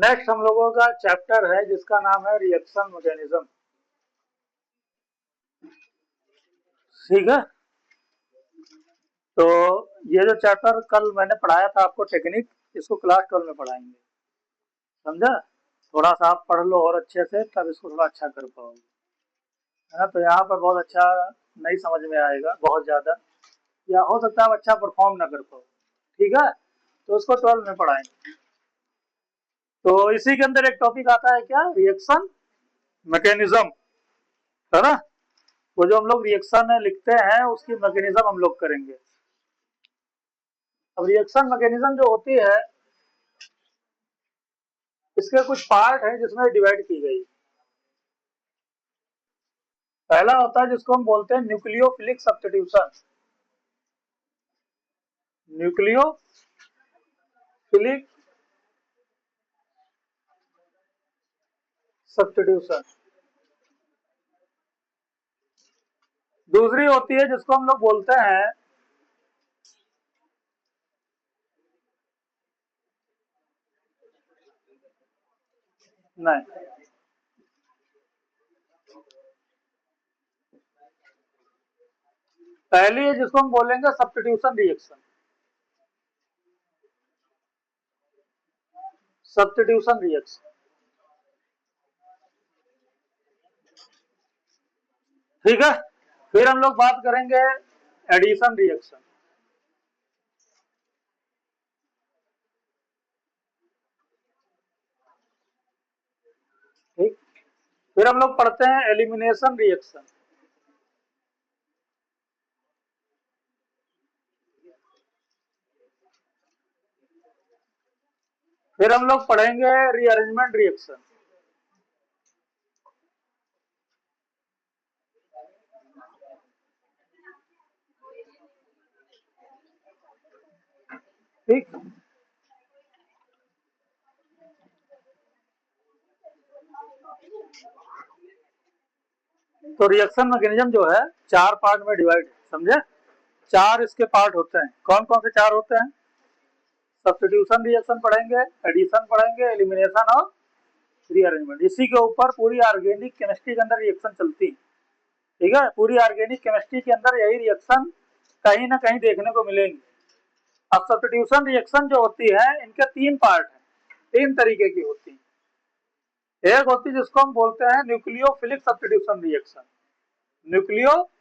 Next हम लोगों का चैप्टर है जिसका नाम है रिएक्शन मैकेनिज्म। ठीक है, तो ये जो चैप्टर कल मैंने पढ़ाया था आपको टेक्निक, इसको क्लास 12 में पढ़ाएंगे, समझा। थोड़ा सा आप पढ़ लो और अच्छे से, तब इसको थोड़ा अच्छा कर पाओगे, है ना। तो यहाँ पर बहुत अच्छा नहीं समझ में आएगा, बहुत ज्यादा, या हो सकता है आप अच्छा परफॉर्म ना कर पाओ। ठीक है, तो उसको 12 में पढ़ाएंगे। तो इसी के अंदर एक टॉपिक आता है क्या, रिएक्शन मैकेनिज्म, है ना। वो जो हम लोग रिएक्शन लिखते हैं उसकी मैकेनिज्म हम लोग करेंगे। अब रिएक्शन मैकेनिज्म जो होती है, इसके कुछ पार्ट हैं जिसमें डिवाइड की गई। पहला होता है जिसको हम बोलते हैं न्यूक्लियोफिलिक सब्स्टिट्यूशन। Nucleophilic substitution. दूसरी होती है जिसको हम लोग बोलते हैं नहीं, पहली है जिसको हम बोलेंगे सब्स्टिट्यूशन रिएक्शन। सब्स्टिट्यूशन रिएक्शन, ठीक है। फिर हम लोग बात करेंगे एडिशन रिएक्शन। ठीक, फिर हम लोग पढ़ते हैं एलिमिनेशन रिएक्शन। फिर हम लोग पढ़ेंगे रीअरेंजमेंट रिएक्शन। ठीक, तो रिएक्शन मैकेनिज्म जो है चार पार्ट में डिवाइड, समझे। चार इसके पार्ट होते हैं। कौन कौन से चार होते हैं? सब्स्टिट्यूशन रिएक्शन पढ़ेंगे, एडिशन पढ़ेंगे, एलिमिनेशन और रीअरेंजमेंट। इसी के ऊपर पूरी ऑर्गेनिक केमिस्ट्री के अंदर रिएक्शन चलती है। ठीक है, पूरी ऑर्गेनिक केमिस्ट्री के अंदर यही रिएक्शन कहीं ना कहीं देखने को मिलेंगे। अब सब्स्टिट्यूशन रिएक्शन जो होती है, इनके तीन पार्ट हैं, तीन तरीके की होती है। एक होती है जिसको हम बोलते हैं nucleophilic substitution reaction. Nucleophilic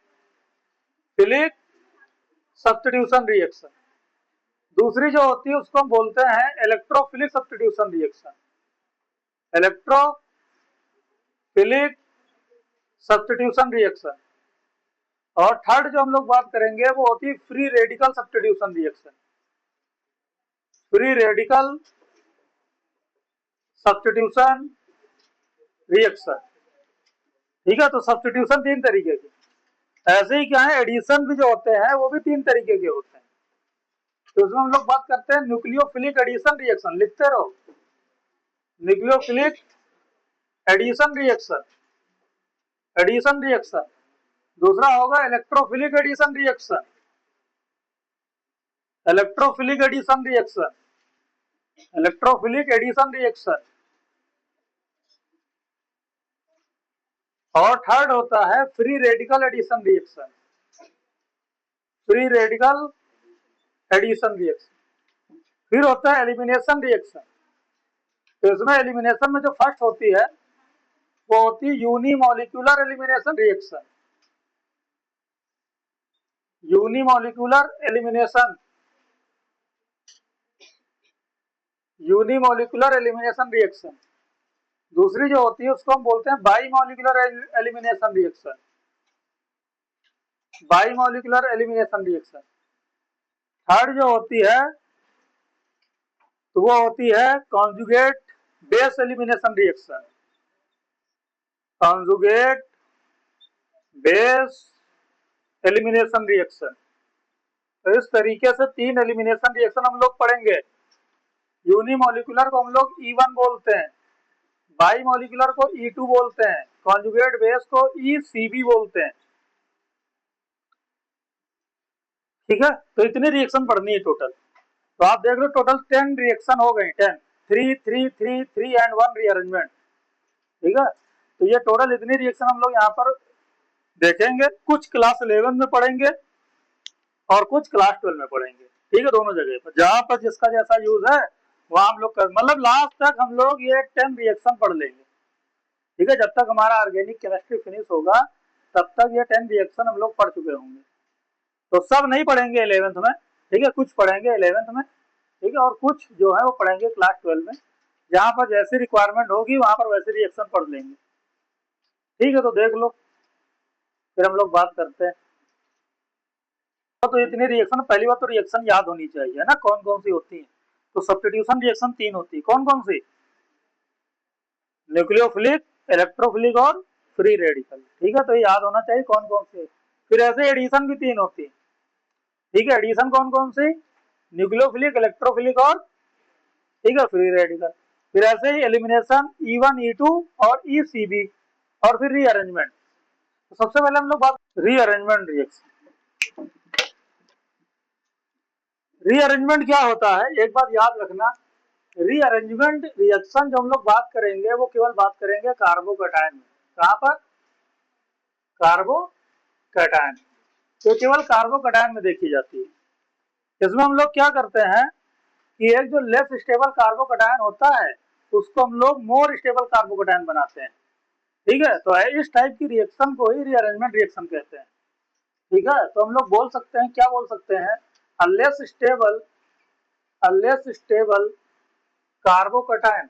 substitution reaction. दूसरी जो होती है उसको हम बोलते हैं electrophilic substitution reaction. Electrophilic substitution reaction. और थर्ड जो हम लोग बात करेंगे वो होती है free radical substitution reaction. Free radical substitution reaction, ठीक है। तो सब्स्टिट्यूशन तीन तरीके के, ऐसे ही क्या है, एडिशन भी जो होते हैं वो भी तीन तरीके के होते हैं। तो उसमें हम लोग बात करते हैं न्यूक्लियोफिलिक एडिशन रिएक्शन, लिखते रहो, nucleophilic addition reaction, addition reaction. दूसरा होगा electrophilic addition reaction, electrophilic addition reaction, electrophilic addition reaction. और थर्ड होता है free radical addition reaction, free radical addition reaction. फिर होता है एलिमिनेशन रिएक्शन। तो इसमें एलिमिनेशन में जो फर्स्ट होती है वो होती है unimolecular elimination reaction. Unimolecular elimination, unimolecular elimination reaction. दूसरी जो होती है उसको हम बोलते हैं bimolecular elimination reaction, bimolecular elimination reaction. Third जो होती है तो वो होती है conjugate base elimination reaction, conjugate base elimination reaction. तो इस तरीके से तीन एलिमिनेशन रिएक्शन हम लोग पढ़ेंगे। यूनिमॉलिक्यूलर को हम लोग E1 बोलते हैं, बाई मॉलिक्यूलर को E2 बोलते हैं, कॉन्जुगेट बेस को ECB बोलते हैं। ठीक है, तो इतनी रिएक्शन पढ़नी है टोटल। तो आप देख लो टोटल 10 रिएक्शन हो गई, 10। 3 3 3 3 एंड 1 रीअरेंजमेंट, ठीक है। तो ये टोटल इतनी रिएक्शन हम लोग यहाँ पर देखेंगे, कुछ क्लास 11 में पढ़ेंगे और कुछ क्लास 12 में पढ़ेंगे, ठीक है, दोनों जगह पर जहां पर जिसका जैसा यूज है वहां हम लोग मतलब लास्ट तक हम लोग ये 10 रिएक्शन पढ़ लेंगे, ठीक है। जब तक हमारा ऑर्गेनिक केमिस्ट्री फिनिश होगा तब तक ये 10 रिएक्शन हम लोग पढ़ चुके होंगे। तो सब नहीं पढ़ेंगे 11th में, ठीक है, कुछ पढ़ेंगे 11th में, ठीक है, और कुछ जो है वो पढ़ेंगे क्लास 12 में, जहां पर जैसी रिक्वायरमेंट होगी वहां पर वैसे रिएक्शन पढ़ लेंगे, ठीक है। तो देख लो, फिर हम लोग बात करते हैं। तो इतनी रिएक्शन, पहली बात तो रिएक्शन याद होनी चाहिए ना, कौन कौन सी होती है। तो सब्स्टिट्यूशन रिएक्शन 3 होती है, कौन कौन सी? न्यूक्लियोफिलिक, इलेक्ट्रोफिलिक और फ्री रेडिकल, ठीक है। तो ये याद होना चाहिए कौन कौन से। फिर ऐसे एडिशन भी 3 होती है, ठीक है। एडिशन कौन कौन सी? न्यूक्लियोफिलिक, इलेक्ट्रोफिलिक और, ठीक है, फ्री रेडिकल। फिर ऐसे ही एलिमिनेशन E1 E2 और ECB, और फिर रीअरेंजमेंट। तो सबसे पहले हम लोग बात रीअरेंजमेंट रिएक्शन। रीअरेंजमेंट क्या होता है, एक बात याद रखना, रीअरेंजमेंट रिएक्शन जो हम लोग बात करेंगे वो केवल बात करेंगे कार्बोकैटायन में। कहां पर? कार्बोकैटायन। तो केवल कार्बोकैटायन में देखी जाती है। इसमें हम लोग क्या करते हैं कि एक जो लेस स्टेबल कार्बोकैटायन होता है उसको हम लोग मोर स्टेबल कार्बोकैटायन बनाते हैं, ठीक है। तो इस टाइप की रिएक्शन को ही रीअरेंजमेंट रिएक्शन कहते हैं, ठीक है। तो हम लोग बोल सकते हैं, क्या बोल सकते हैं, a less stable carbocation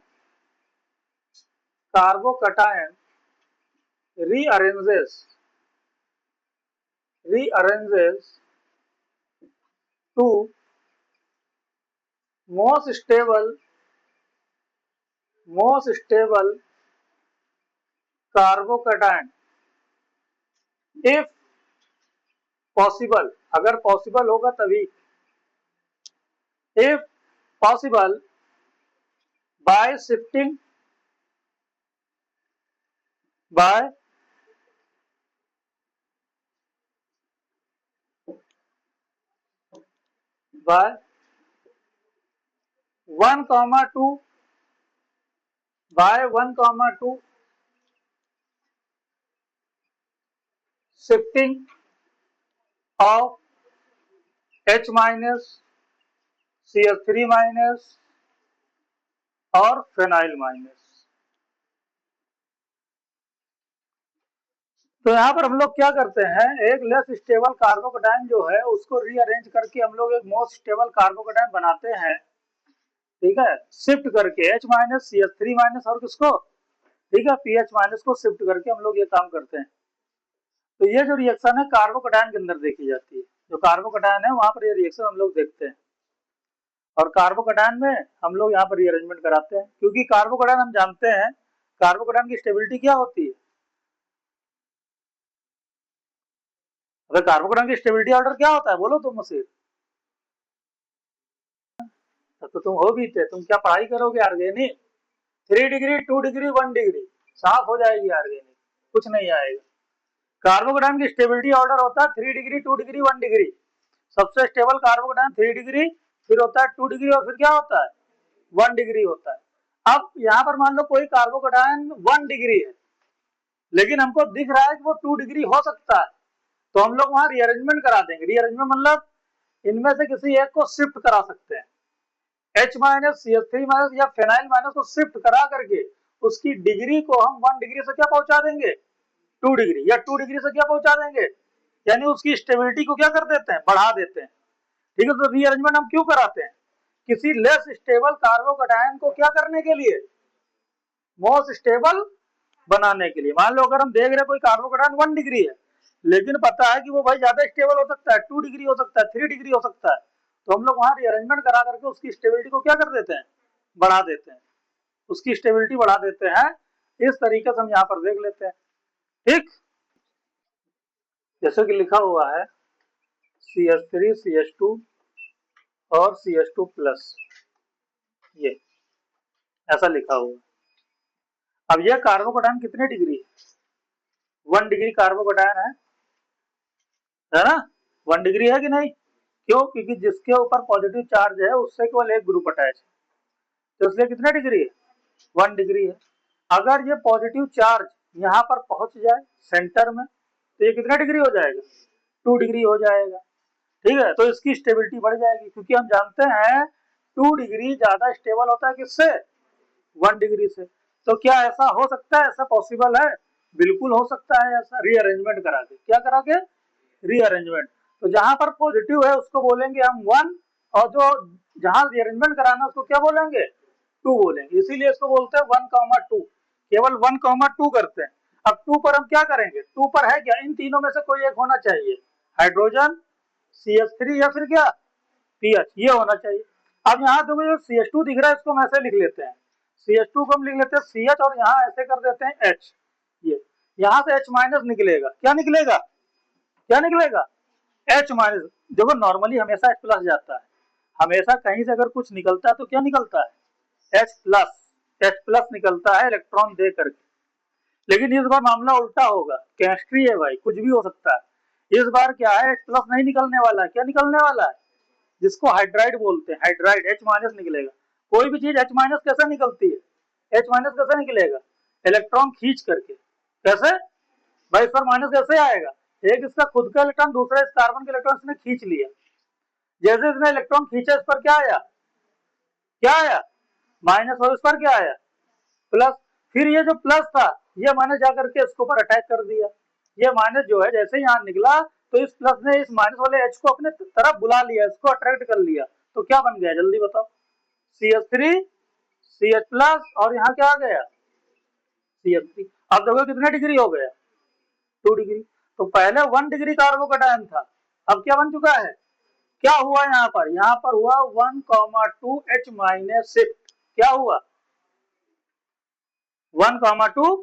rearranges to most stable carbocation if possible, अगर पॉसिबल होगा तभी, if possible by shifting by 1,2 shifting of H minus, CH3 minus और फेनाइल माइनस। तो यहाँ पर हम लोग क्या करते हैं, एक लेस स्टेबल कार्बोकैटायन जो है उसको रीअरेंज करके हम लोग एक मोस्ट स्टेबल कार्बोकैटायन बनाते हैं, ठीक है, शिफ्ट करके H माइनस, CH3 माइनस और किसको, ठीक है, PH माइनस को शिफ्ट करके हम लोग ये काम करते हैं। तो ये जो रिएक्शन है कार्बोकैटायन के अंदर देखी जाती है, जो कार्बोकैटायन है वहां पर ये रिएक्शन हम लोग देखते हैं, और कार्बोकैटायन में हम लोग यहाँ पर रीअरेंजमेंट कराते हैं, क्योंकि कार्बोकैटायन हम जानते हैं कार्बोकैटायन की स्टेबिलिटी क्या होती है। अगर कार्बोकैटायन की स्टेबिलिटी ऑर्डर क्या होता है बोलो तुम मुझसे, तो तुम हो भी थे, तुम क्या पढ़ाई करोगे ऑर्गेनिक, 3 डिग्री 2 डिग्री 1 डिग्री साफ हो जाएगी ऑर्गेनिक, कुछ नहीं आएगा। कार्बोकैटायन की स्टेबिलिटी ऑर्डर होता है 3 डिग्री 2 डिग्री 1 डिग्री। सबसे स्टेबल कार्बोकैटायन 3 डिग्री, फिर होता है 2 डिग्री और फिर क्या होता है 1 डिग्री होता है। अब यहाँ पर मान लो कोई कार्बोकैटायन 1 डिग्री है लेकिन हमको दिख रहा है कि वो 2 डिग्री हो सकता है, तो हम लोग वहां रीअरेंजमेंट करा देंगे। रीअरेंजमेंट मतलब इनमें से किसी एक को शिफ्ट करा सकते हैं, H माइनस, CH3 माइनस या फेनाइल माइनस को शिफ्ट करा करके उसकी डिग्री को हम 1 डिग्री से क्या पहुंचा देंगे 2 डिग्री, या 2 डिग्री से क्या पहुंचा देंगे, यानी उसकी स्टेबिलिटी को क्या कर देते हैं, बढ़ा देते हैं, ठीक है। तो रीअरेंजमेंट हम क्यों कराते हैं, किसी लेस स्टेबल कार्बोकैटायन को क्या करने के लिए, मोस्ट स्टेबल बनाने के लिए। मान लो अगर हम देख रहे हैं कोई कार्बोकैटायन 1 डिग्री है लेकिन पता है कि वो भाई ज्यादा स्टेबल हो सकता है, 2 डिग्री हो सकता है, 3 डिग्री हो सकता है, तो हम लोग वहां रीअरेंजमेंट करा करके उसकी स्टेबिलिटी को क्या कर देते हैं, बढ़ा देते हैं, उसकी स्टेबिलिटी बढ़ा देते हैं। इस तरीके से हम यहाँ पर देख लेते हैं, ठीक। जैसे कि लिखा हुआ है CH3 CH2 और CH2 प्लस, ये ऐसा लिखा हुआ है। अब ये कार्बोकैटायन कितने डिग्री है, 1 डिग्री कार्बोकैटायन है ना, 1 डिग्री है कि नहीं, क्यों, क्योंकि जिसके ऊपर पॉजिटिव चार्ज है उससे केवल एक ग्रुप अटैच है, तो इसलिए कितने डिग्री है, 1 डिग्री है। अगर ये पॉजिटिव चार्ज यहाँ पर पहुंच जाए सेंटर में तो ये कितने डिग्री हो जाएगा, 2 डिग्री हो जाएगा। ठीक है, तो इसकी स्टेबिलिटी बढ़ जाएगी, क्योंकि हम जानते हैं 2 डिग्री ज्यादा स्टेबल होता है किससे, 1 डिग्री से। तो क्या ऐसा हो सकता है, ऐसा पॉसिबल है, बिल्कुल हो सकता है ऐसा, रीअरेंजमेंट करा के। क्या करा के, रीअरेंजमेंट। तो जहां पर पॉजिटिव है उसको बोलेंगे हम 1, और जो जहां रीअरेंजमेंट कराना उसको क्या बोलेंगे, 2 बोलेंगे। इसीलिए इसको बोलते हैं 1,2, केवल 1,2 करते हैं। अब 2 पर हम क्या करेंगे, 2 पर है क्या, इन तीनों में से कोई एक होना चाहिए, हाइड्रोजन, CH3 या फिर क्या, PH, ये होना चाहिए। अब यहाँ देखो जो CH2 दिख रहा है इसको हम ऐसे लिख लेते हैं, CH2 को हम लिख लेते हैं CH, और यहाँ ऐसे कर देते हैं H। ये यहाँ से H माइनस निकलेगा, क्या निकलेगा, क्या निकलेगा, H माइनस। देखो नॉर्मली हमेशा H प्लस जाता है, हमेशा कहीं से अगर कुछ निकलता है तो क्या निकलता है, H प्लस, H प्लस निकलता है इलेक्ट्रॉन दे करके। लेकिन इस बार मामला उल्टा होगा, केमिस्ट्री है भाई, कुछ भी हो सकता है। इस बार क्या है, H प्लस नहीं निकलने वाला है, क्या निकलने वाला है, जिसको हाइड्राइड बोलते हैं, हाइड्राइड, H माइनस निकलेगा। कोई भी चीज H माइनस कैसे निकलती है, H माइनस कैसे निकलेगा, इलेक्ट्रॉन खींच करके। कैसे भाई, इस पर माइनस कैसे आएगा, एक इसका खुद का इलेक्ट्रॉन दूसरा इस कार्बन के इलेक्ट्रॉन इसने खींच लिया, जैसे इसने इलेक्ट्रॉन खींचा इस पर क्या आया, क्या आया, माइनस, और इस पर क्या आया, प्लस। फिर ये जो प्लस था ये माइनस जाकर के इसके ऊपर अटैक कर दिया, ये माइनस जो है जैसे ही यहाँ निकला तो इस प्लस ने इस माइनस वाले H को अपने तरफ बुला लिया, इसको अट्रैक्ट कर लिया, तो क्या बन गया जल्दी बताओ, CH3 CH प्लस, और यहाँ क्या आ गया, CH3। अब देखो कितने डिग्री हो गया, 2 डिग्री। तो पहले 1 डिग्री कार्बोकेटायन था, अब क्या बन चुका है, क्या हुआ यहाँ पर, यहाँ पर हुआ 1,2 H माइनस शिफ्ट, क्या हुआ 1,2,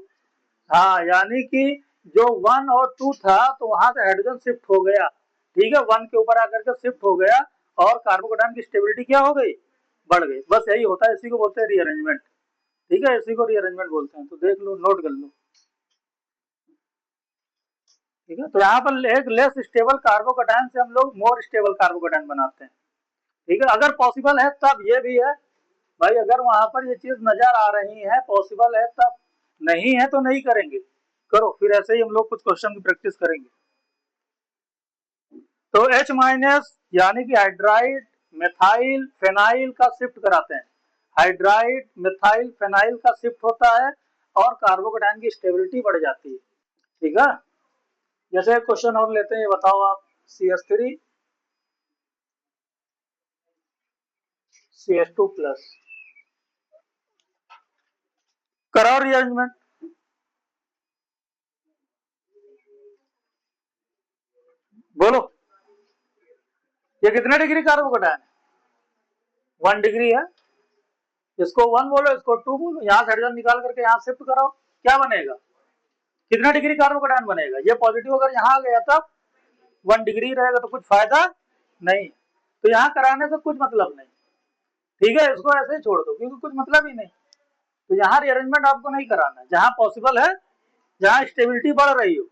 हाँ, यानी कि जो 1 और 2 था तो वहां से हाइड्रोजन शिफ्ट हो गया। ठीक है, 1 के ऊपर आकर के शिफ्ट हो गया और कार्बोकेटायन की स्टेबिलिटी क्या हो गई, बढ़ गई। बस यही होता है, इसी को बोलते हैं रीअरेंजमेंट। ठीक है, इसी को रीअरेंजमेंट बोलते हैं, तो देख लो, नोट कर लो। ठीक है, तो यहाँ पर एक लेस स्टेबल कार्बोकेटायन से हम लोग मोर स्टेबल कार्बोकेटायन बनाते हैं। ठीक है, अगर पॉसिबल है तब ये भी है भाई, अगर वहां पर ये चीज नजर आ रही है, पॉसिबल है तब, नहीं है तो नहीं करेंगे, करो फिर ऐसे ही हम लोग कुछ क्वेश्चन की प्रैक्टिस करेंगे। तो H माइनस यानी कि हाइड्राइड मेथाइल फेनाइल का शिफ्ट कराते हैं, हाइड्राइड मेथाइल फेनाइल का शिफ्ट होता है और कार्बोकेटायन की स्टेबिलिटी बढ़ जाती है। ठीक है, जैसे क्वेश्चन और लेते हैं, ये बताओ आप, CH3 CH2 प्लस, कराओ रीअरेंजमेंट, बोलो ये कितने डिग्री कार्बोकेटायन है, 1 डिग्री है, इसको 1 बोलो, इसको 2 बोलो, यहाँ से हाइड्रोजन निकाल करके यहाँ शिफ्ट कराओ, क्या बनेगा, कितना डिग्री कार्बोकेटायन बनेगा, ये पॉजिटिव अगर यहाँ आ गया तब 1 डिग्री रहेगा, तो कुछ फायदा नहीं, तो यहाँ कराने से कुछ मतलब नहीं। ठीक है, इसको ऐसे ही छोड़ दो क्योंकि कुछ मतलब ही नहीं, तो यहाँ रीअरेंजमेंट आपको नहीं कराना है, जहाँ पॉसिबल है, जहाँ स्टेबिलिटी बढ़ रही हो,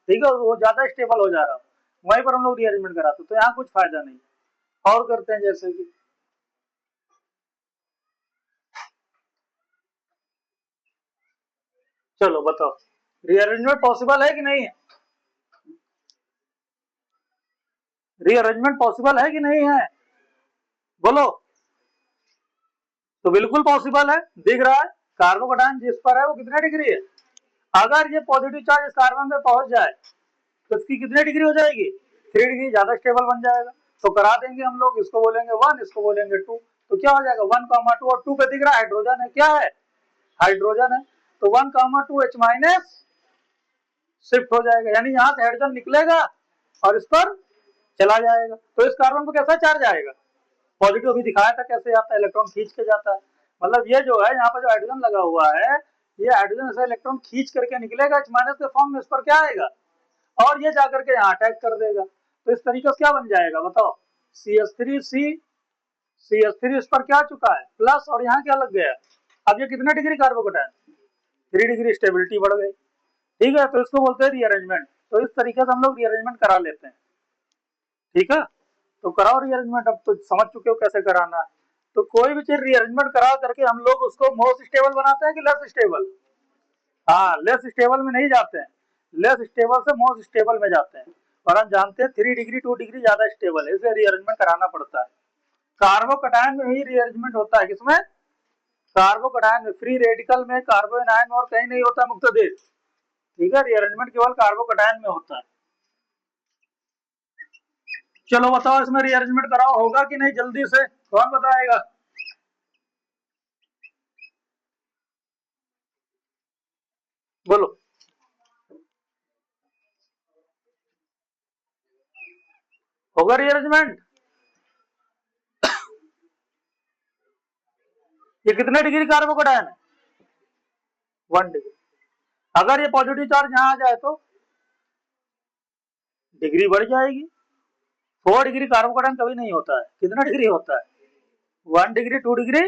ठीक है, वो ज्यादा स्टेबल हो जा रहा हो, वहीं पर हम लोग रीअरेंजमेंट कराते, तो यहाँ कुछ फायदा नहीं। और करते हैं, जैसे कि चलो बताओ, रीअरेंजमेंट पॉसिबल है कि नहीं है, रीअरेंजमेंट पॉसिबल है कि नहीं है, बोलो। तो बिल्कुल पॉसिबल है, दिख रहा है कार्बोकेटायन जिस पर है वो कितने डिग्री है, अगर ये पॉजिटिव चार्ज इस कार्बन पे पहुंच जाए तो इसकी कितनी डिग्री हो जाएगी, 3 डिग्री, ज्यादा स्टेबल बन जाएगा। तो करा देंगे हम लोग, इसको बोलेंगे 1, इसको बोलेंगे 2, तो क्या हो जाएगा 1,2, और 2 पे दिख रहा है हाइड्रोजन है, क्या है, हाइड्रोजन है, तो 1,2 H माइनस शिफ्ट हो जाएगा, यानी यहाँ से हाइड्रोजन निकलेगा और इस पर चला जाएगा, तो इस कार्बन पर कैसा चार्ज आएगा, पॉजिटिव अभी दिखाया था कैसे आता है, इलेक्ट्रॉन खींच के जाता है। मतलब ये जो है यहाँ पर जो हाइड्रोजन लगा हुआ है, ये हाइड्रोजन से इलेक्ट्रॉन खींच करके निकलेगा H माइनस के फॉर्म में, इस पर क्या आएगा, और ये जाकर के यहाँ अटैक कर देगा, तो इस तरीके से क्या बन जाएगा बताओ, CH3C, CH3 इस पर क्या आ चुका है प्लस, और यहाँ क्या लग गया, अब ये कितने डिग्री कार्बोकेटायन, 3 डिग्री स्टेबिलिटी बढ़ गई। ठीक है, तो इसको बोलते हैं रीअरेंजमेंट, तो इस तरीके से हम लोग रीअरेंजमेंट करा लेते हैं। ठीक है, तो कराओ रीअरेंजमेंट, अब तो समझ चुके हो कैसे कराना है। तो कोई भी चीज रीअरेंजमेंट करा करके हम लोग उसको मोस्ट स्टेबल बनाते हैं कि लेस स्टेबल? हाँ, लेस स्टेबल में नहीं जाते हैं, लेस स्टेबल से मोस्ट स्टेबल में जाते हैं। और हम जानते हैं 3 डिग्री 2 डिग्री ज्यादा स्टेबल है, इसलिए रीअरेंजमेंट कराना पड़ता है। कार्बोकैटायन में ही रीअरेंजमेंट होता है, किसमें? कार्बोकैटायन में। फ्री रेडिकल में कार्बन आयन और कहीं नहीं होता मुक्तदेश, ठीक है। रीअरेंजमेंट केवल कार्बोकैटायन में होता है। चलो बताओ इसमें रीअरेंजमेंट कराओ, होगा कि नहीं? जल्दी से कौन बताएगा? बोलो। होगा रीअरेंजमेंट? ये कितने डिग्री कार्बोकैटायन है? 1 डिग्री। अगर ये पॉजिटिव चार्ज यहां आ जाए तो डिग्री बढ़ जाएगी। 4 डिग्री कार्बोकैटायन कभी नहीं होता है। कितना डिग्री होता है? 1 डिग्री 2 डिग्री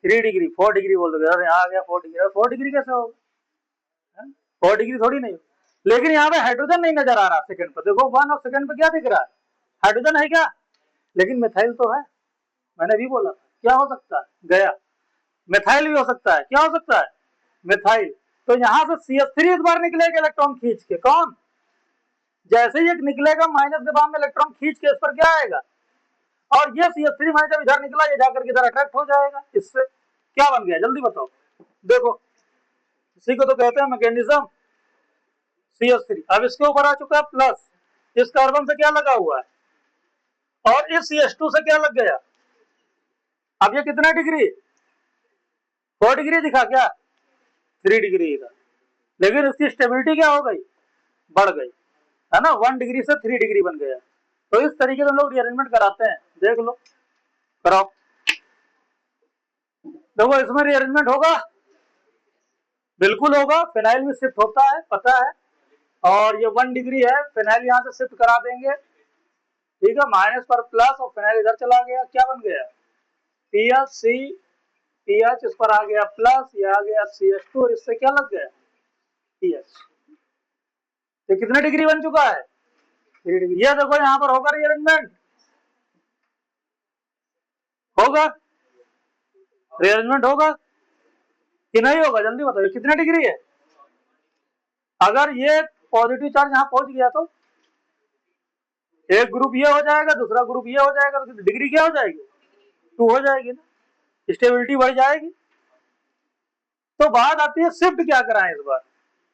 3 डिग्री 4 डिग्री बोल दोगे। यहाँ आ गया 4 डिग्री। 4 डिग्री कैसे होगा? 4 डिग्री थोड़ी नहीं। लेकिन यहाँ पे हाइड्रोजन नहीं नजर आ रहा सेकंड पर। देखो 1 और सेकंड पे क्या दिख रहा है? हाइड्रोजन है क्या? लेकिन मिथाइल तो है। मैंने भी बोला क्या हो सकता है? गया। मिथाइल भी हो सकता है। क्या हो सकता है? मिथाइल। तो यहाँ से CH3 इस बार निकलेगा इलेक्ट्रॉन खींच के। कौन? जैसे ही एक निकलेगा माइनस के बाद में इलेक्ट्रॉन खींच के इस पर क्या आएगा? और ये CH3 माइनस जब इधर निकला ये जाकर के इधर अट्रैक्ट हो जाएगा। इससे क्या बन गया? जल्दी बताओ। देखो इसी को तो कहते हैं मैकेनिज्म। CH3 अब इसके ऊपर आ चुका है प्लस, इस कार्बन से क्या लगा हुआ है? और इस CH2 से क्या लग गया? अब ये कितना डिग्री? 4 डिग्री दिखा क्या? 3 डिग्री का। लेकिन इसकी स्टेबिलिटी क्या हो गई? बढ़ गई, है ना। 1 डिग्री से 3 डिग्री बन गया। तो इस तरीके से हम लोग रीअरेंजमेंट कराते हैं। देख लो, कराओ। देखो इसमें रीअरेंजमेंट होगा, बिल्कुल होगा। फिनाइल भी शिफ्ट होता है, पता है। और ये 1 डिग्री है, फिनाइल यहाँ से शिफ्ट करा देंगे, ठीक है। माइनस पर प्लस और फिनाइल इधर चला गया, क्या बन गया? PHC PH, इस पर आ गया प्लस, ये आ गया CH2 और इससे क्या लग गया? PH। ये कितने डिग्री बन चुका है? 3 डिग्री। ये देखो यहाँ पर होगा रीअरेंजमेंट, होगा रीअरेंजमेंट होगा कि नहीं होगा? जल्दी बताओ कितने डिग्री है? अगर ये पॉजिटिव चार्ज यहाँ पहुंच गया तो एक ग्रुप ये हो जाएगा, दूसरा ग्रुप ये हो जाएगा, तो डिग्री क्या हो जाएगी? 2 हो जाएगी ना, स्टेबिलिटी बढ़ जाएगी। तो बात आती है शिफ्ट क्या कराएं इस बार।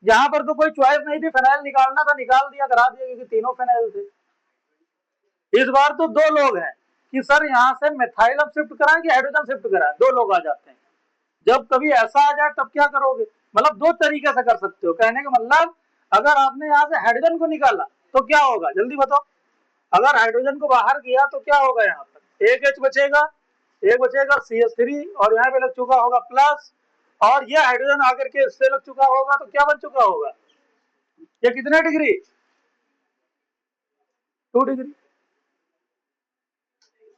यहाँ पर तो कोई चॉइस नहीं थी, फिनाइल निकालना था, निकाल दिया, करा दिया, क्योंकि तीनों फिनाइल थे। इस बार तो 2 लोग हैं कि सर यहाँ से मिथाइल अब शिफ्ट कराएं कि हाइड्रोजन शिफ्ट कराएं। 2 लोग आ जाते हैं। जब कभी ऐसा आ जाए तब क्या करोगे? मतलब 2 तरीके से कर सकते हो। कहने का मतलब अगर आपने यहाँ से हाइड्रोजन को निकाला तो क्या होगा? जल्दी बताओ। अगर हाइड्रोजन को बाहर किया तो क्या होगा? यहाँ पर एक H बचेगा, एक बचेगा CH3 और यहाँ पे लग चुका होगा प्लस, और ये हाइड्रोजन आकर के इससे लग चुका होगा तो क्या बन चुका होगा? ये कितने डिग्री? 2 डिग्री,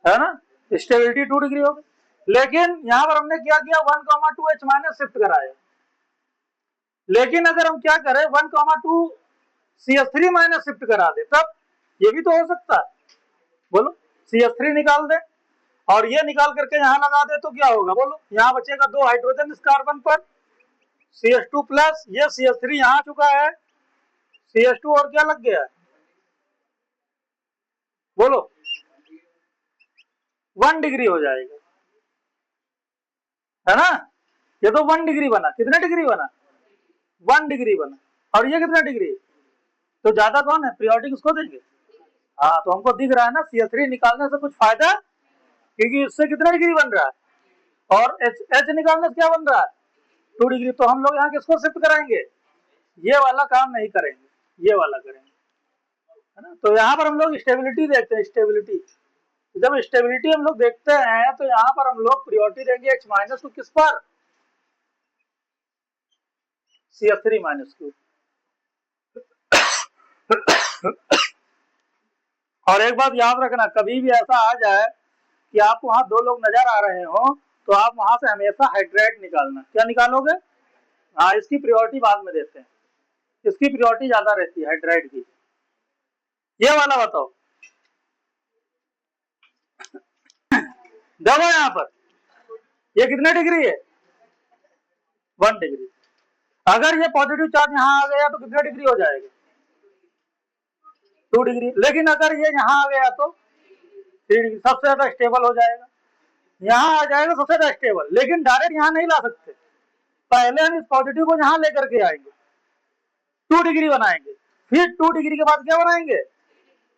है ना। स्टेबिलिटी 2 डिग्री होगी। लेकिन यहाँ पर हमने क्या किया? 1,2H माइनस शिफ्ट कराया। लेकिन अगर हम क्या करें 1,2 CH3 माइनस शिफ्ट करा दे तब ये भी तो हो सकता है। बोलो, CH3 निकाल दे और ये निकाल करके यहाँ लगा दे तो क्या होगा? बोलो, यहाँ बचेगा 2 हाइड्रोजन इस कार्बन पर, CH2 प्लस, ये CH3 यहाँ चुका है, CH2 और क्या लग गया है? बोलो, 1 डिग्री हो जाएगा, है ना। ये तो 1 डिग्री बना। कितने डिग्री बना? 1 डिग्री बना। और ये कितना डिग्री? तो ज्यादा कौन है? पीरियोडिक उसको देंगे। हाँ, तो हमको दिख रहा है ना CH3 निकालने से कुछ फायदा, क्योंकि इससे कितना डिग्री बन रहा है। और H निकालने से क्या बन रहा है? 2 डिग्री। तो हम लोग यहाँ किसको शिफ्ट कराएंगे? ये वाला काम नहीं करेंगे, ये वाला करेंगे, है ना। तो यहाँ पर हम लोग स्टेबिलिटी देखते हैं। स्टेबिलिटी, जब स्टेबिलिटी हम लोग देखते हैं तो यहाँ पर हम लोग प्रियोरिटी देंगे H माइनस को, किस पर? CH3 माइनस को। और एक बात याद रखना, कभी भी ऐसा आ जाए कि आपको वहां 2 लोग नजर आ रहे हो तो आप वहां से हमेशा हाइड्रेट निकालना। क्या निकालोगे? हाँ, इसकी प्रियोरिटी बाद में देते हैं, इसकी प्रियोरिटी ज्यादा रहती है हाइड्राइड की। ये वाला बताओ। देखो यहाँ पर ये कितने डिग्री है? 1 डिग्री। अगर ये पॉजिटिव चार्ज यहाँ आ गया तो कितने डिग्री हो जाएगा? 2 डिग्री। लेकिन अगर ये यहाँ आ गया तो 3 डिग्री, सबसे ज्यादा स्टेबल हो जाएगा। यहाँ आ जाएगा सबसे ज्यादा स्टेबल, लेकिन डायरेक्ट यहाँ नहीं ला सकते, पहले हम इस पॉजिटिव को यहाँ लेकर के आएंगे, 2 डिग्री बनाएंगे, फिर 2 डिग्री के बाद क्या बनाएंगे,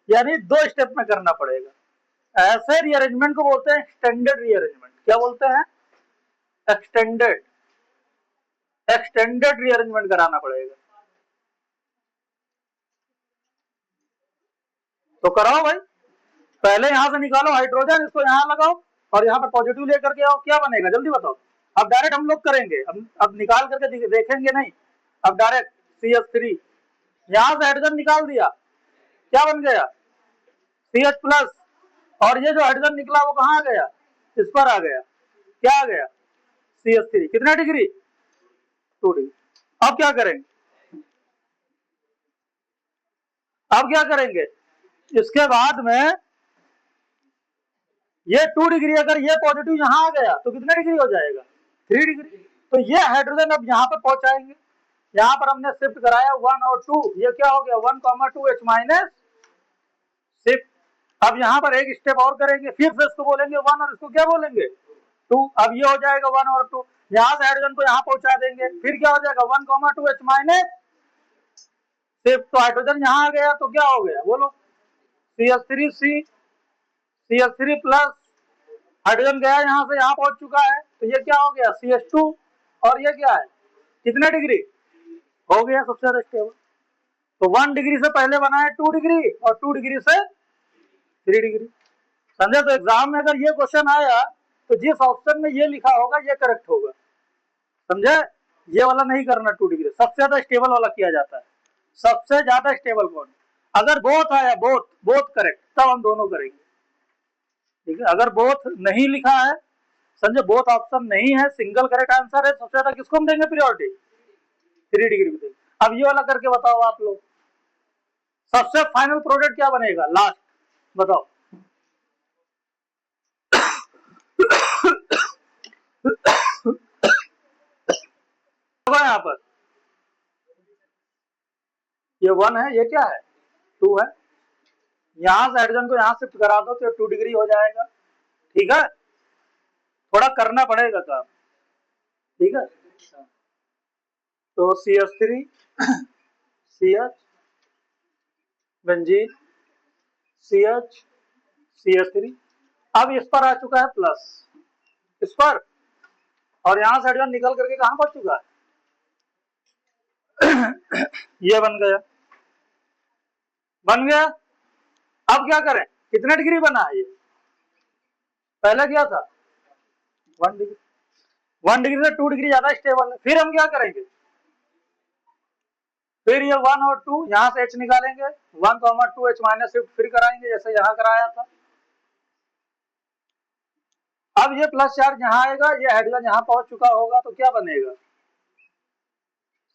यानी 2 स्टेप में करना पड़ेगा। ऐसे रीअरेंजमेंट को बोलते हैं एक्सटेंडेड रीअरेंजमेंट। क्या बोलते हैं? एक्सटेंडेड रीअरेंजमेंट कराना पड़ेगा। तो कराओ भाई, पहले यहां से निकालो हाइड्रोजन, इसको यहां लगाओ और यहाँ पर पॉजिटिव लेकर के आओ, क्या बनेगा जल्दी बताओ। अब डायरेक्ट हम लोग करेंगे, अब निकाल करके देखेंगे नहीं, अब डायरेक्ट CH3, यहां से हाइड्रोजन निकाल दिया, क्या बन गया? CH plus. और ये जो हाइड्रोजन निकला वो कहाँ आ गया? इस पर आ गया, क्या आ गया? CH3। कितना डिग्री? 2 डिग्री। अब क्या करेंगे? इसके बाद में ये 2 डिग्री, अगर ये पॉजिटिव यहाँ आ गया तो कितने डिग्री हो जाएगा? 3 डिग्री। तो ये हाइड्रोजन अब यहाँ पर पहुंचाएंगे, यहाँ पर हमने शिफ्ट कराया 1 और 2, ये क्या हो गया 1,2H माइनस शिफ्ट। अब यहाँ पर एक स्टेप और करेंगे, फिर से इसको बोलेंगे 1 और इसको क्या बोलेंगे 2। अब ये हो जाएगा 1 और 2, यहाँ से हाइड्रोजन को यहाँ पहुंचा देंगे, फिर क्या हो जाएगा 1,2H माइनस शिफ्ट। तो हाइड्रोजन यहाँ आ गया तो क्या हो गया बोलो? CH3 प्लस, हाइड्रोजन गया यहाँ से यहाँ पहुंच चुका है, तो ये क्या हो गया CH2। और ये क्या है, कितने डिग्री हो गया सबसे ज्यादा स्टेबल। तो 1 डिग्री से पहले बना है 2 डिग्री और 2 डिग्री से 3 डिग्री। समझे? तो एग्जाम में अगर ये क्वेश्चन आया तो जिस ऑप्शन में ये लिखा होगा ये करेक्ट होगा, समझे? ये वाला नहीं करना 2 डिग्री, सबसे ज्यादा स्टेबल वाला किया जाता है। सबसे ज्यादा स्टेबल कौन? अगर बोथ आया, बोथ करेक्ट, तब हम दोनों करेंगे, ठीक है? अगर बोथ नहीं लिखा है, समझे, बोथ ऑप्शन नहीं है, सिंगल करेक्ट आंसर है, सबसे ज्यादा किसको हम देंगे प्रियोरिटी? 3 डिग्री को देंगे। अब ये वाला करके बताओ आप लोग, सबसे फाइनल प्रोडक्ट क्या बनेगा लास्ट, बताओ। यहाँ पर ये 1 है, ये क्या है 2 है, यहां से हाइड्रोजन को यहां शिफ्ट करा दो तो 2 डिग्री हो जाएगा, ठीक है? थोड़ा करना पड़ेगा काम, ठीक है? तो CH3 CH benzene CH CH3, अब इस पर आ चुका है प्लस, इस पर, और यहां से हाइड्रोजन निकल करके कहां पहुंच चुका है? ये बन गया। अब क्या करें, कितने डिग्री बना है ये? पहले क्या था 1 डिग्री, 1 डिग्री से 2 डिग्री ज्यादा स्टेबल है। फिर हम क्या करेंगे, फिर ये 1 और 2 यहां से H निकालेंगे, 1,2H माइनस शिफ्ट फिर कराएंगे जैसे यहां कराया था। अब ये प्लस चार्ज यहां आएगा, ये हाइड्रोजन यहां पहुंच चुका होगा तो क्या बनेगा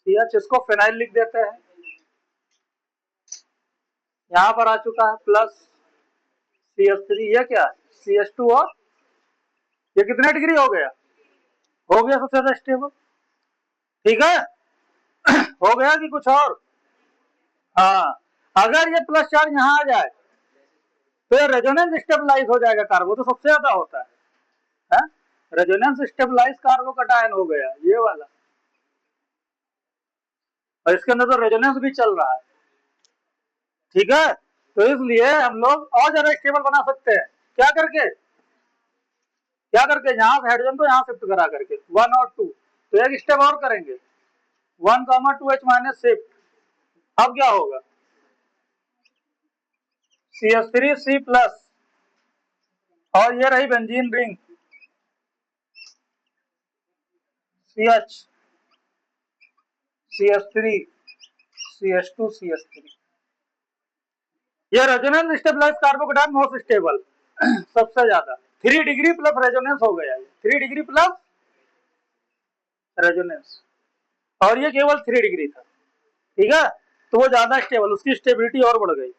CH, इसको फिनाइल लिख देते हैं, यहां पर आ चुका है प्लस CH3, ये क्या है CH2, और ये कितने डिग्री हो गया सबसे ज्यादा स्टेबल, ठीक है? हो गया कि कुछ और? हाँ, अगर ये प्लस चार्ज यहाँ आ जाए तो रेजोनेंस स्टेबलाइज हो जाएगा कार्बो, तो सबसे ज्यादा होता है रेजोनेंस स्टेबलाइज कार्बो कटायन हो गया ये वाला, और इसके अंदर तो रेजोनेंस भी चल रहा है, ठीक है? तो इसलिए हम लोग और ज्यादा स्टेबल बना सकते हैं, क्या करके यहां से हाइड्रोजन को यहां शिफ्ट करा करके 1 और 2, तो एक स्टेप और करेंगे 1,2H माइनस शिफ्ट। अब क्या होगा CH3C प्लस, और ये रही benzene ring CH CH3 CH2 CH3, ये resonance stabilize carbocation most stable सबसे ज्यादा 3 डिग्री प्लस रेजोनेंस हो गया, 3 डिग्री प्लस रेजोनेंस, और ये केवल 3 डिग्री था, ठीक है? तो वो ज्यादा स्टेबल, उसकी स्टेबिलिटी और बढ़ गई।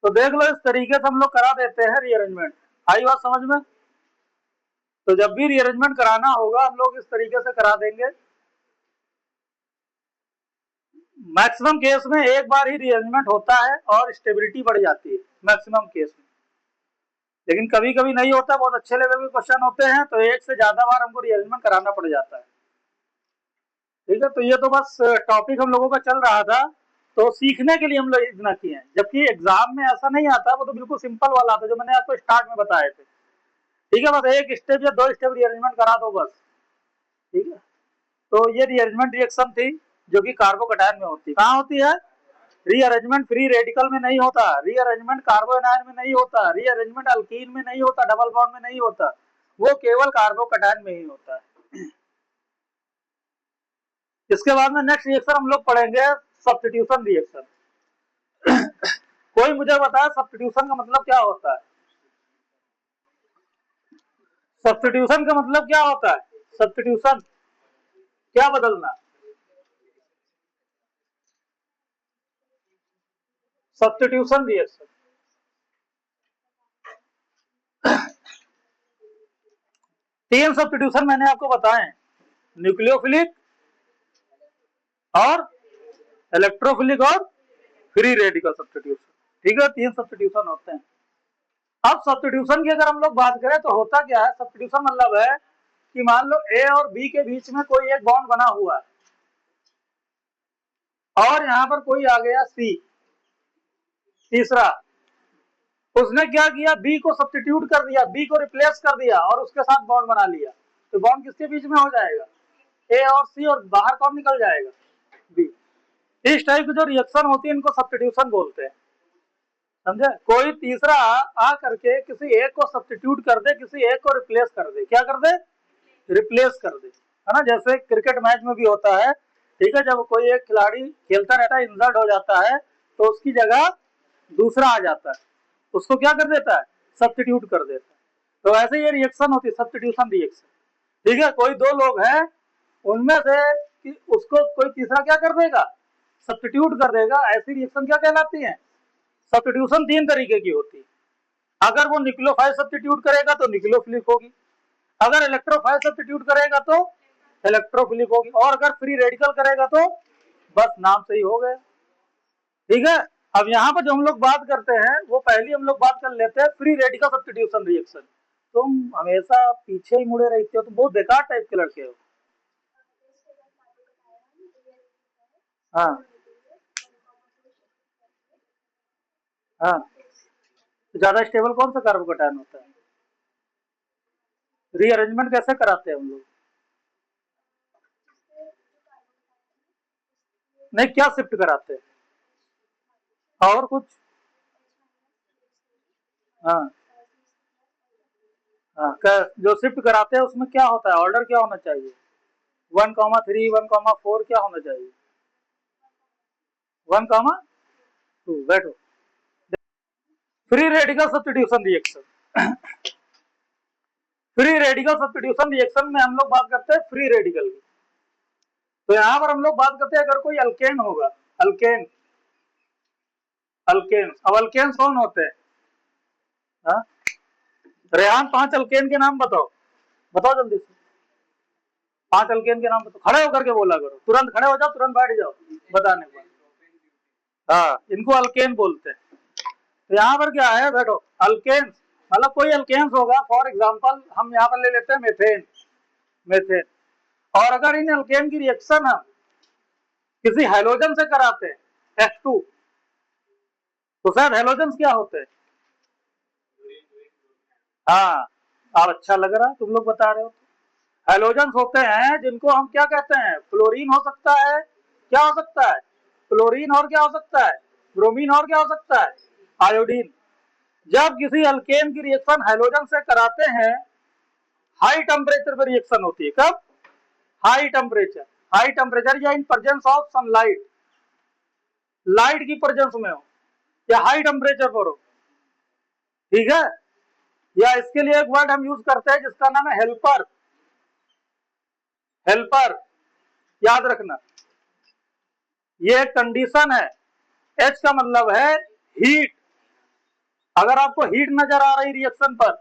तो देख लो, इस तरीके से हम लोग करा देते हैं रीअरेंजमेंट। आई बात समझ में? तो जब भी रीअरेंजमेंट कराना होगा हम लोग इस तरीके से करा देंगे। मैक्सिमम केस में एक बार ही रीअरेंजमेंट होता है और स्टेबिलिटी बढ़ जाती है मैक्सिमम केस में, लेकिन कभी कभी नहीं होता, बहुत अच्छे लेवल के क्वेश्चन होते हैं तो एक से ज्यादा बार हमको रीअरेंजमेंट कराना पड़ जाता है। ठीक है, तो ये तो बस टॉपिक हम लोगों का चल रहा था, तो सीखने के लिए हम लोग इतना किए हैं, जबकि एग्जाम में ऐसा नहीं आता, वो तो बिल्कुल सिंपल वाला था जो मैंने आपको स्टार्ट में बताए थे। ठीक है, बस एक स्टेप या 2 स्टेप रीअरेंजमेंट करा दो बस। ठीक है, तो ये रीअरेंजमेंट रिएक्शन थी जो कि कार्बोकैटायन में होती है। कहाँ होती है? रीअरेंजमेंट फ्री रेडिकल में नहीं होता, रीअरेंजमेंट कार्बोनाइन में नहीं होता, रीअरेंजमेंट अल्कीन में नहीं होता, डबल बॉन्ड में नहीं होता, वो केवल कार्बोकैटायन में ही होता है। इसके बाद में नेक्स्ट रिएक्शन हम लोग पढ़ेंगे सब्स्टिट्यूशन रिएक्शन। कोई मुझे बताया सब्स्टिट्यूशन का मतलब क्या होता है? सब्स्टिट्यूशन का मतलब क्या होता है? सब्स्टिट्यूशन क्या बदलना? सब्स्टिट्यूशन रिएक्शन तीन सब्स्टिट्यूशन मैंने आपको बताए, न्यूक्लियोफिलिक और इलेक्ट्रोफिलिक और फ्री रेडिकल सब्स्टिट्यूशन। ठीक है, तीन सब्स्टिट्यूशन होते हैं। अब सब्स्टिट्यूशन की अगर हम लोग बात करें तो होता क्या है? सब्स्टिट्यूशन मतलब है कि मान लो ए और बी के बीच में कोई एक बॉन्ड बना हुआ है और यहां पर कोई आ गया सी तीसरा, उसने क्या किया? बी को सब्स्टिट्यूट कर दिया, बी को रिप्लेस कर दिया और उसके साथ बॉन्ड बना लिया, तो बॉन्ड किसके बीच में हो जाएगा? ए और सी, और बाहर कौन निकल जाएगा? बी। इस टाइप की जो रिएक्शन होती है इनको सब्स्टिट्यूशन बोलते हैं, समझे? कोई तीसरा आ करके किसी एक को सब्स्टिट्यूट कर दे, किसी एक को रिप्लेस कर दे। क्या कर दे? रिप्लेस कर दे, है ना? जैसे क्रिकेट मैच में भी होता है। ठीक है, जब कोई एक खिलाड़ी खेलता रहता है, इंजर्ड हो जाता है, तो उसकी जगह दूसरा आ जाता है, उसको क्या कर देता है? सब्स्टिट्यूट कर देता है। तो ऐसे ये रिएक्शन होती है, सब्स्टिट्यूशन रिएक्शन। ठीक है, कोई दो लोग हैं, उनमें से कि उसको कोई तीसरा क्या कर देगा? सब्स्टिट्यूट कर देगा। ऐसी रिएक्शन क्या कहलाती है? सब्स्टिट्यूशन तीन तरीके की होती है। अगर वो न्यूक्लियोफाइल सब्स्टिट्यूट करेगा तो न्यूक्लियोफिलिक होगी, अगर इलेक्ट्रोफाइल सब्स्टिट्यूट करेगा तो इलेक्ट्रोफिलिक होगी, और अगर फ्री रेडिकल करेगा तो बस नाम से ही हो गया। ठीक है, अब यहाँ पर जो हम लोग बात करते हैं वो पहली हम लोग बात कर लेते हैं फ्री रेडिकल सब्स्टिट्यूशन रिएक्शन। तुम हमेशा पीछे ही मुड़े रहते हो, तुम बहुत बेकार टाइप के लड़के हो। हाँ हाँ, ज्यादा स्टेबल कौन सा कार्बोकैटायन होता है? रीअरेंजमेंट कैसे कराते हैं हम लोग? नहीं, क्या शिफ्ट कराते हैं और कुछ? हाँ हाँ, जो शिफ्ट कराते हैं उसमें क्या होता है? ऑर्डर क्या होना चाहिए? 1,3 1,4 क्या होना चाहिए? 1,2। बैठो। Free radical substitution reaction. Free radical substitution reaction में हम लोग बात करते हैं फ्री रेडिकल की। तो यहां पर हम लोग बात करते हैं अगर कोई अल्केन होगा, अल्केन, अल्केन। अब अल्केन कौन होते हैं? हाँ? रेहान 5 अल्केन के नाम बताओ, बताओ जल्दी से। 5 अल्केन के नाम बताओ, खड़े होकर के बोला करो, तुरंत खड़े हो जाओ, तुरंत बैठ जाओ बताने को। हाँ, इनको अल्केन बोलते हैं। तो यहाँ पर क्या है? बैठो। अल्केन मतलब कोई अल्केन्स होगा, फॉर एग्जांपल हम यहाँ पर ले लेते हैं मेथेन, मेथेन। और अगर इन अल्केन की रिएक्शन हम किसी हेलोजन से कराते हैं H2, तो शायद हेलोजन क्या होते हैं? हाँ, अब अच्छा लग रहा है तुम लोग बता रहे हो। हेलोजन होते हैं जिनको हम क्या कहते हैं? फ्लोरीन हो सकता है, क्या हो सकता है? फ्लोरीन, और क्या हो सकता है? ब्रोमीन, और क्या हो सकता है? आयोडीन। जब किसी अल्केन की रिएक्शन हेलोजन से कराते हैं, हाई टेम्परेचर पर रिएक्शन होती है। कब? हाई टेम्परेचर, हाई टेम्परेचर या in presence of sunlight, light की प्रेजेंस में हो या हाई टेम्परेचर पर हो। ठीक है, या इसके लिए एक वर्ड हम यूज करते हैं जिसका नाम है हेल्पर, हेल्पर, याद रखना। ये एक कंडीशन है। एच का मतलब है हीट। अगर आपको हीट नजर आ रही रिएक्शन पर,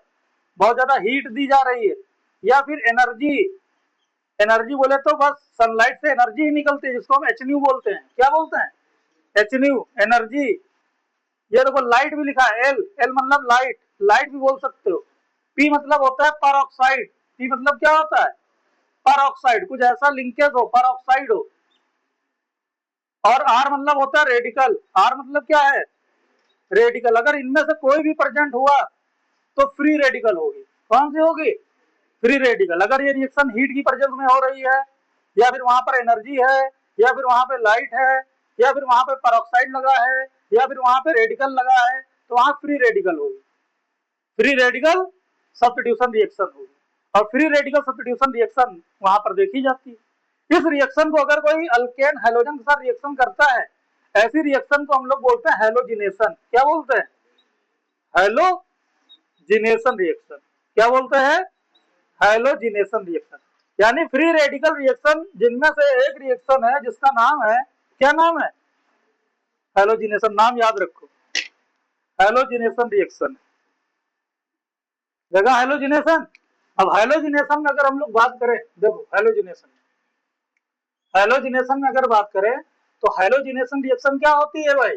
बहुत ज्यादा हीट दी जा रही है, या फिर एनर्जी। एनर्जी बोले तो बस सनलाइट से एनर्जी ही निकलती है, जिसको हम एच न्यू बोलते हैं। क्या बोलते हैं? H new, energy. ये देखो लाइट भी लिखा है, एल, एल मतलब लाइट, लाइट भी बोल सकते हो। पी मतलब होता है पर ऑक्साइड, पी मतलब क्या होता है? पर ऑक्साइड, कुछ ऐसा लिंकेज हो, पर ऑक्साइड हो। और आर मतलब होता है रेडिकल, आर मतलब क्या है? रेडिकल। अगर इनमें से कोई भी प्रेजेंट हुआ तो फ्री रेडिकल होगी। कौन सी होगी? Free radical. अगर ये रिएक्शन हीट की प्रेजेंस में हो रही है, या फिर वहां पर एनर्जी है, या फिर वहां पे लाइट है, या फिर वहां पे परऑक्साइड लगा है, या फिर वहां पे रेडिकल लगा है, तो वहां फ्री रेडिकल होगी। फ्री रेडिकल सब्स्टिट्यूशन रिएक्शन होगी। और फ्री रेडिकल सब्स्टिट्यूशन रिएक्शन वहां पर देखी जाती है। इस रिएक्शन को अगर कोई अल्केन हैलोजन के साथ रिएक्शन करता है, ऐसी रिएक्शन को हम लोग बोलते हैं हैलोजिनेशन। क्या बोलते हैं? Halogenation reaction. क्या बोलते हैं? Halogenation reaction. यानी फ्री रेडिकल रिएक्शन जिनमें से एक रिएक्शन है जिसका नाम है, क्या नाम है? हैलोजिनेशन। नाम याद रखो, हैलोजिनेशन रिएक्शन। देखा हैलोजिनेशन। अब हैलोजिनेशन में अगर हम लोग बात करें, देखो हैलोजिनेशन, हैलोजिनेशन में अगर बात करें तो हैलोजिनेशन रिएक्शन क्या होती है भाई?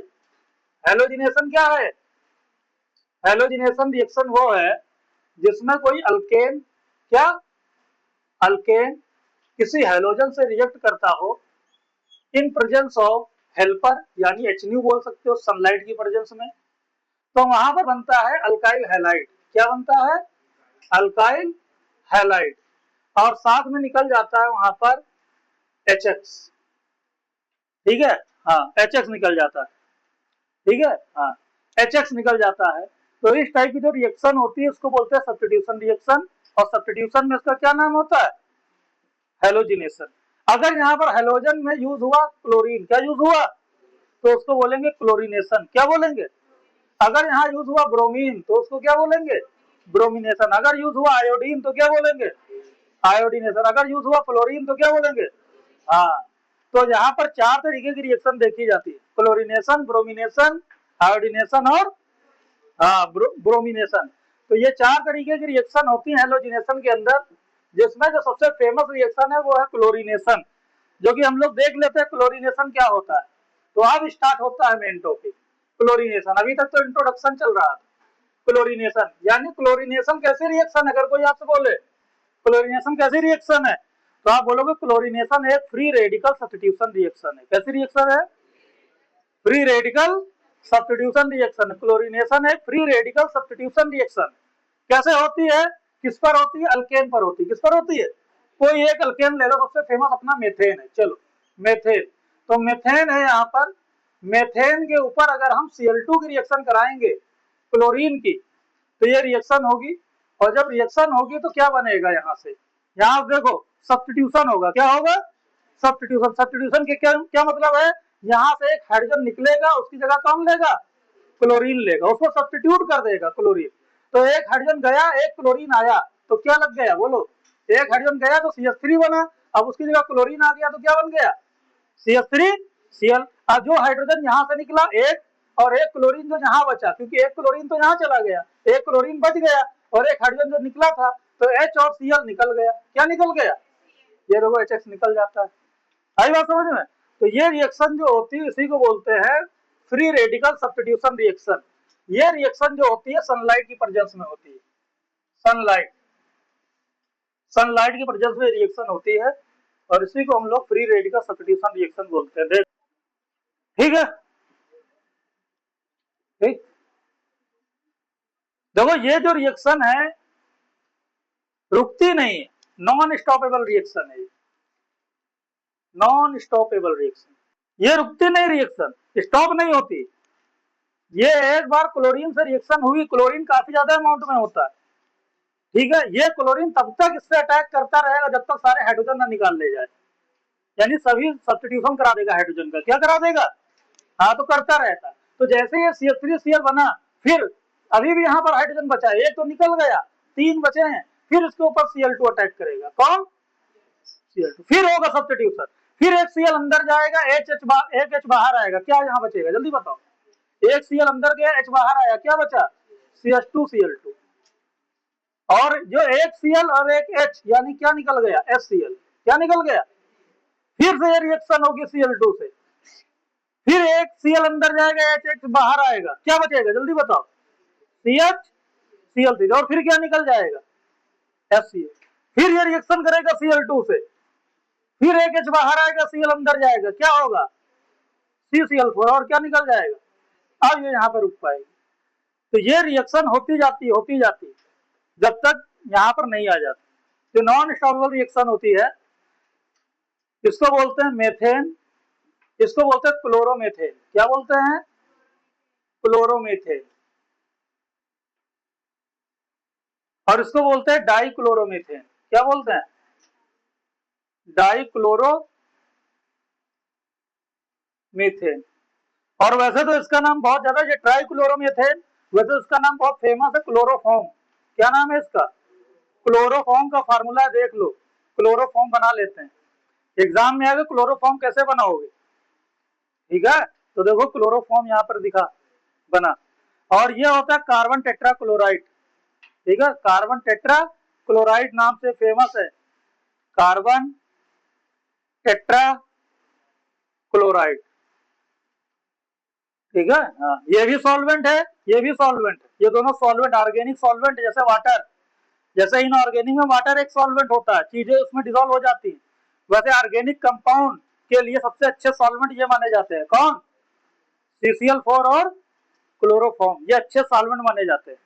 हैलोजिनेशन क्या है? हैलोजिनेशन रिएक्शन वो है जिसमें कोई अल्केन, क्या? अल्केन किसी हैलोजन से रिएक्ट करता हो इन प्रेजेंस ऑफ हेल्पर, यानी एच न्यू बोल सकते हो, सनलाइट की प्रेजेंस में, तो वहां पर बनता है अल्काइल हैलाइड। क्या बनता है? Alkyl halide. और साथ में निकल जाता है वहां पर HX। ठीक है, हाँ HX निकल जाता है। ठीक है, हाँ HX निकल जाता है। तो इस टाइप की जो रिएक्शन होती है उसको बोलते हैं सब्स्टिट्यूशन रिएक्शन। और सब्स्टिट्यूशन में इसका क्या नाम होता है? हैलोजिनेशन। अगर यहाँ पर हैलोजन में यूज हुआ क्लोरीन, क्या यूज हुआ? तो उसको बोलेंगे क्लोरीनेशन। क्या बोलेंगे? अगर यहाँ यूज हुआ ब्रोमीन तो उसको क्या बोलेंगे? ब्रोमिनेशन। अगर यूज हुआ आयोडीन तो क्या बोलेंगे? आयोडीनेशन। अगर यूज हुआ फ्लोरीन तो क्या बोलेंगे? हाँ। तो यहाँ पर चार तरीके की रिएक्शन देखी जाती है, क्लोरीनेशन, ब्रोमिनेशन, आयोडीनेशन और ब्रोमिनेशन। तो ये चार तरीके की रिएक्शन होती है हैलोजिनेशन के अंदर, जिसमें जो सबसे फेमस रिएक्शन है वो है क्लोरीनेशन, जो कि हम लोग देख लेते हैं क्लोरीनेशन क्या होता है। तो अब स्टार्ट होता है मेन टॉपिक, क्लोरीनेशन। अभी तक तो इंट्रोडक्शन चल रहा था। क्लोरीनेशन यानी क्लोरीनेशन कैसी रिएक्शन? अगर कोई आपसे बोले क्लोरीनेशन कैसी रिएक्शन है, तो आप बोलोगे क्लोरीनेशन एक फ्री रेडिकल सब्स्टिट्यूशन रिएक्शन है। कैसी रिएक्शन है? Free radical substitution reaction. Chlorination एक फ्री रेडिकल सब्स्टिट्यूशन रिएक्शन। कैसे होती है? किस पर होती है? अल्केन पर होती है। किस पर होती है? कोई एक अल्केन ले लो, सबसे फेमस अपना मेथेन है। चलो मेथेन, तो मेथेन है यहाँ पर। मेथेन के ऊपर अगर हम Cl2 की रिएक्शन कराएंगे क्लोरीन की, तो ये रिएक्शन होगी। और जब रिएक्शन होगी तो क्या बनेगा? यहाँ से, यहाँ देखो सब्स्टिट्यूशन होगा। क्या होगा? सब्स्टिट्यूशन। सब्स्टिट्यूशन के क्या क्या मतलब है? यहाँ से एक हाइड्रोजन निकलेगा, उसकी जगह कौन लेगा? क्लोरीन लेगा, उसको सब्स्टिट्यूट कर देगा क्लोरीन। तो एक हाइड्रोजन गया, एक क्लोरीन आया, तो क्या लग गया? बोलो। एक हाइड्रोजन गया तो CH3 बना, अब उसकी जगह क्लोरीन आ गया तो क्या बन गया? CH3Cl। अब जो हाइड्रोजन यहाँ से निकला एक, और एक क्लोरीन जो यहाँ बचा, क्योंकि एक क्लोरीन तो यहाँ चला गया, एक क्लोरीन बच गया, और एक हाइड्रोजन जो निकला था, तो H और Cl निकल गया। क्या निकल गया? ये देखो HX निकल जाता है। आई बात समझ में? तो ये रिएक्शन जो होती है इसी को बोलते हैं फ्री रेडिकल सब्स्टिट्यूशन रिएक्शन। ये रिएक्शन जो होती है सनलाइट की प्रेजेंस में होती है। सनलाइट, सनलाइट की प्रेजेंस में रिएक्शन होती है, और इसी को हम लोग फ्री रेडिकल सब्स्टिट्यूशन रिएक्शन बोलते हैं। ठीक है, ठीक। देखो ये जो रिएक्शन है रुकती नहीं है, नॉन स्टॉपेबल रिएक्शन है। नॉन स्टॉपेबल रिएक्शन, ये रुकती नहीं, रिएक्शन स्टॉप नहीं होती। ये एक बार क्लोरीन से रिएक्शन हुई, क्लोरीन काफी ज्यादा अमाउंट में होता है। ठीक है, ये क्लोरीन तब तक इससे अटैक करता रहेगा जब तक सारे हाइड्रोजन ना निकाल ले जाए, यानी सभी सब्स्टिट्यूशन करा देगा हाइड्रोजन का। क्या करा देगा? हाँ, तो करता रहता। तो जैसे ये CH3Cl बना, फिर अभी भी यहाँ पर हाइड्रोजन बचा है, एक तो निकल गया, 3 बचे हैं, फिर इसके ऊपर Cl2 अटैक करेगा। कौन? Cl2। फिर होगा सब्स्टिट्यूशन, फिर एक Cl अंदर जाएगा, एक H बाहर आएगा, क्या यहाँ बचेगा? जल्दी बताओ। एक Cl अंदर गया, H बाहर आया, क्या बचा? CH2Cl2। और जो एक Cl और एक H यानी क्या निकल गया, HCl, क्या निकल गया, फिर से ये रिएक्शन होगी Cl2 से, फिर एक Cl अंदर जाएगा, HH बाहर आएगा, क्या बचेगा जल्दी बताओ, CH Cl3, और फिर क्या निकल जाएगा, HCl, फिर ये रिएक्शन करेगा Cl2 से, फिर एक H बाहर आएगा, Cl अंदर जाएगा, क्या होगा, CCl4, और क्या निकल जाएगा, अब ये यहाँ पर रुक पाएगी। तो ये रिएक्शन होती जाती जब तक यहाँ पर नहीं आ जाती, तो नॉन स्टॉपेबल रिएक्शन होती है। इसको बोलते हैं मेथेन, इसको बोलते हैं क्लोरोमेथेन, क्या बोलते हैं, क्लोरोमेथेन, और इसको बोलते हैं डाइक्लोरोमेथेन, क्या बोलते हैं, डाइक्लोरोमेथेन। और वैसे तो इसका नाम बहुत ज्यादा, ये ट्राइक्लोरोमेथेन, वैसे इसका नाम बहुत फेमस है, क्लोरोफॉर्म, क्या नाम है इसका, क्लोरोफॉर्म का फार्मूला देख लो, क्लोरोफॉर्म बना लेते हैं, एग्जाम में आगे क्लोरोफॉर्म कैसे बनाओगे, ठीक है, तो देखो क्लोरोफॉर्म यहाँ पर दिखा बना, और ये होता है कार्बन टेट्रा क्लोराइड, ठीक है, कार्बन टेट्रा क्लोराइड नाम से फेमस है, कार्बन टेट्रा क्लोराइड, ठीक है, हाँ, ये भी सॉल्वेंट है, ये भी सॉल्वेंट है, ये दोनों सॉल्वेंट, ऑर्गेनिक सॉल्वेंट, जैसे वाटर, जैसे इनऑर्गेनिक में वाटर एक सॉल्वेंट होता है, चीजें उसमें डिसॉल्व हो जाती हैं, वैसे ऑर्गेनिक कंपाउंड के लिए सबसे अच्छे सॉल्वेंट ये माने जाते हैं, कौन, CCl4 और क्लोरोफॉर्म, ये अच्छे सॉल्वेंट माने जाते हैं,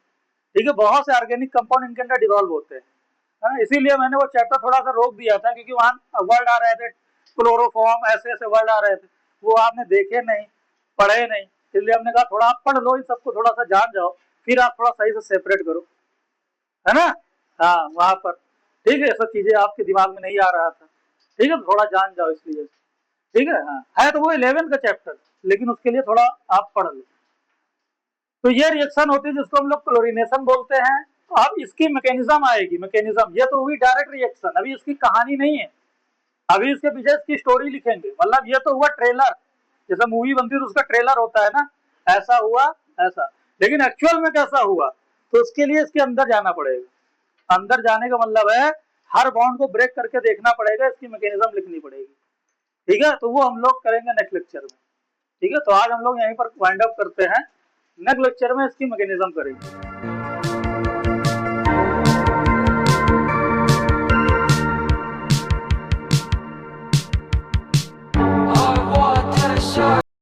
ठीक है, बहुत से ऑर्गेनिक कंपाउंड इनके अंदर डिसॉल्व होते हैं, इसीलिए मैंने वो चैप्टर थोड़ा सा रोक दिया था, क्योंकि वहां वर्ड आ रहे थे क्लोरोफॉर्म, ऐसे ऐसे वर्ड आ रहे थे, वो आपने देखे नहीं, पढ़े नहीं, इसलिए हमने कहा थोड़ा आप पढ़ लो, इन सबको थोड़ा सा जान जाओ, फिर आप थोड़ा सही से सेपरेट करो, है ना, हाँ वहां पर, ठीक है, सब चीजें आपके दिमाग में नहीं आ रहा था, ठीक है, थोड़ा जान जाओ इसलिए, ठीक है, हाँ है तो वो 11 का चैप्टर, लेकिन उसके लिए थोड़ा आप पढ़ लो। तो ये रिएक्शन होती है जिसको हम लोग क्लोरीनेशन बोलते हैं। अब इसकी मैकेनिज्म आएगी, मैकेनिज्म, ये तो हुई डायरेक्ट रिएक्शन, अभी इसकी कहानी नहीं है, अभी इसके पीछे इसकी स्टोरी लिखेंगे, मतलब ये तो हुआ ट्रेलर, जैसे मूवी बनती है तो उसका ट्रेलर होता है ना, ऐसा हुआ ऐसा, लेकिन एक्चुअल में कैसा हुआ, तो उसके लिए इसके अंदर जाना पड़ेगा, अंदर जाने का मतलब है हर बॉन्ड को ब्रेक करके देखना पड़ेगा, इसकी मैकेनिज्म लिखनी पड़ेगी, ठीक है, तो वो हम लोग करेंगे नेक्स्ट लेक्चर में, ठीक है, तो आज हम लोग यहीं पर वाइंड अप करते हैं, नेक्स्ट लेक्चर में इसकी मैकेनिज्म करेंगे।